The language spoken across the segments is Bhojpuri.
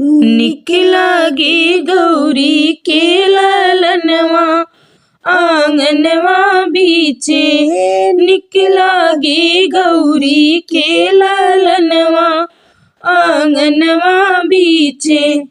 निक लागे गौरी के ललनवा आंगनवा बीचे। निक लागे गौरी के ललनवा आंगनवा बीचे।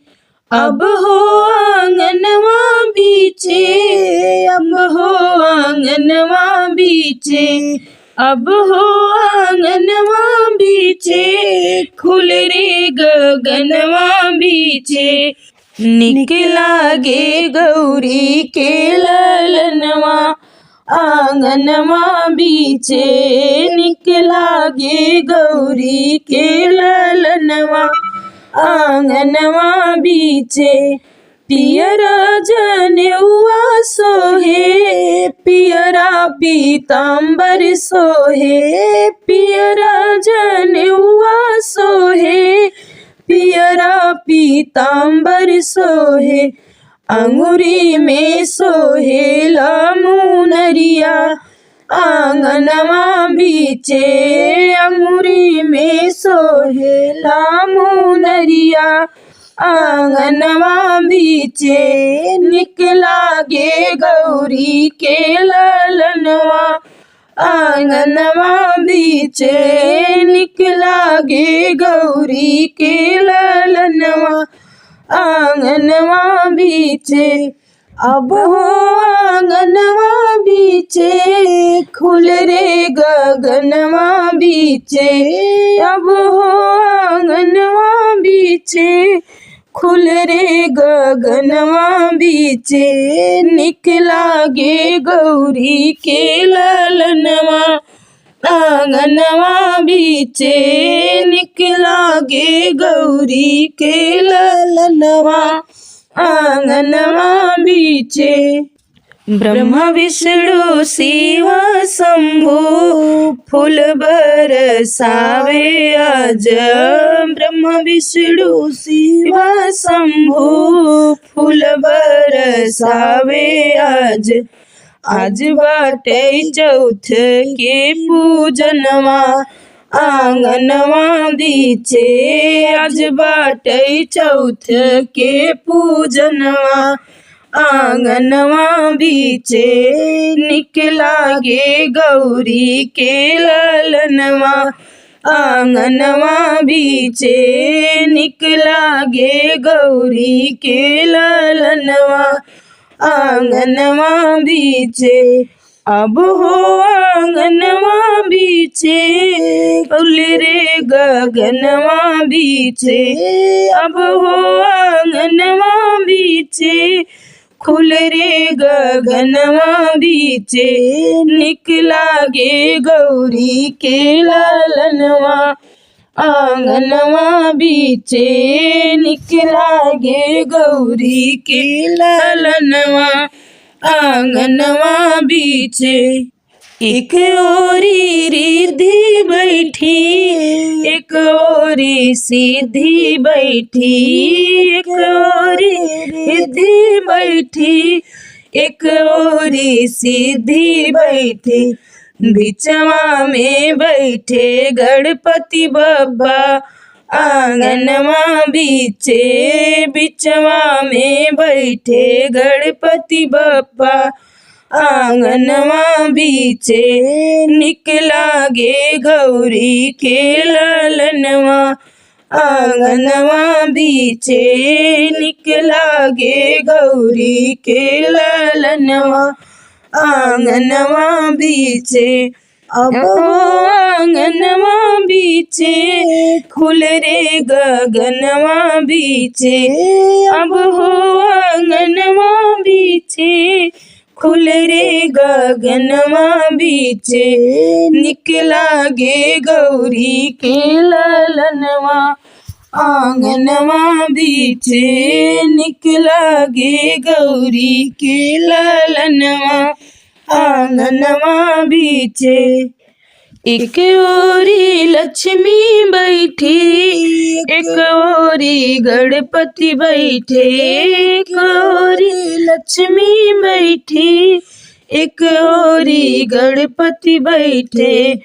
अब हो आंगनवा बीचे, अब हो आंगनवा बीचे, अब हो आंगनवा बीचे, खुल रे गगनवा बीचे। निक लागे गौरी के ललनवा आंगनवा बीचे। निक लागे गौरी के ललनवा आंगनवा बीचे। पियरा जनेउआ सोहे, पियरा पीतांबर सोहे, पियरा जनेउआ सोहे, पियरा पीतांबर सोहे। अंगुरी में सोहेला मुनरिया आंगनवा बीचे। अंगुरी में सोहेला मुनरिया आंगनवा बीचे। निक लागे गौरी के ललनवा आंगनवा बीचे। निक लागे गौरी के ललनवा आंगनवा बीचे। अब हो आंगनवा बीचे, खुल रे गगनवा बीचे। अब हो आंगनवा बीचे, खुल रे गगनवा बीचे। निक लागे गौरी के ललनवा आंगनवा बीचे। निक लागे गौरी के ललनवा आंगनवा बीचे। ब्रह्मा विष्णु शिव शंभु फूल बरसावे आज। ब्रह्मा विष्णु शिव शंभु फूल बरसावे आज। आज बाटे चौथ के पूजनवा आंगनवा बीचे। आज बाटे चौथ के पूजनवा आंगनवा बीचे। निक लागे गौरी के ललनवा आंगनवा बीचे। निक लागे गौरी के ललनवा आंगनवा बीचे। अब हो आंगनवा बीचे, खुल रे गगनवा बीचे। अब हो आंगनवा बीचे, खुल रे गगनवा बीचे। निक लागे गौरी के ललनवा आंगनवा बीचे। निक लागे गौरी के ललनवा आंगनवा बीचे। एक ओरी रिद्धि बैठी, एक ओरी सीधी बैठी, एक ओरी रिद्धि बैठी, एक ओरी सीधी बैठी। बिचवा में बैठे गणपति बप्पा आंगनवा बीचे। बिचवा में बैठे गणपति बप्पा आंगनवा बीचे। निक लागे गौरी के ललनवा आंगनवा बीचे। निक लागे गौरी के ललनवा आंगनवा बीचे। अब आंगनवा बीचे, खुल रे गगनवा बीचे। अब हो आंगनवा बीचे, खुल रे गगनवा बीचे। निक लागे गौरी के ललनवा आंगनवा बीचे। निक लागे गौरी के ललनवा आंगनवा बीचे। एक ओरी लक्ष्मी बैठी, एक ओरी गणपति बैठे। एक ओरी लक्ष्मी बैठी, एक ओरी गणपति बैठे।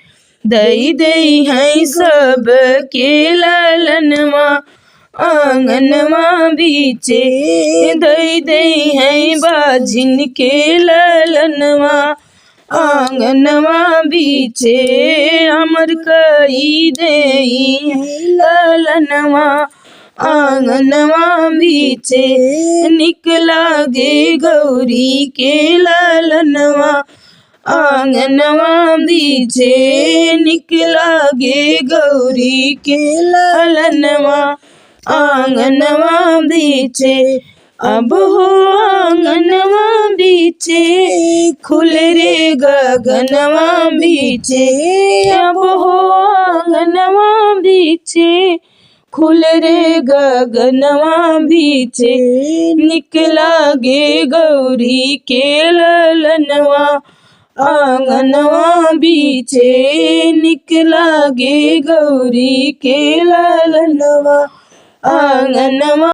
दई दई है सब के ललनवा आंगनवा बीचे दई दई है बाझिन के ललनवा आंगनवा बीचे अमर कई देई ललनवा आंगनवा बीचे निकला गे गौरी के ललनवा आंगनवा बीचे निकला गे गौरी के ललनवा आंगनवा बीचे अब हो आंगनवा बीचे खुल रे गगनवा बीचे अब हो आंगनवा बीचे खुल रे गगनवा बीचे निकला गे गौरी के ललनवा आंगनवा बीचे निकला गे गौरी के ललनवा आंगनवा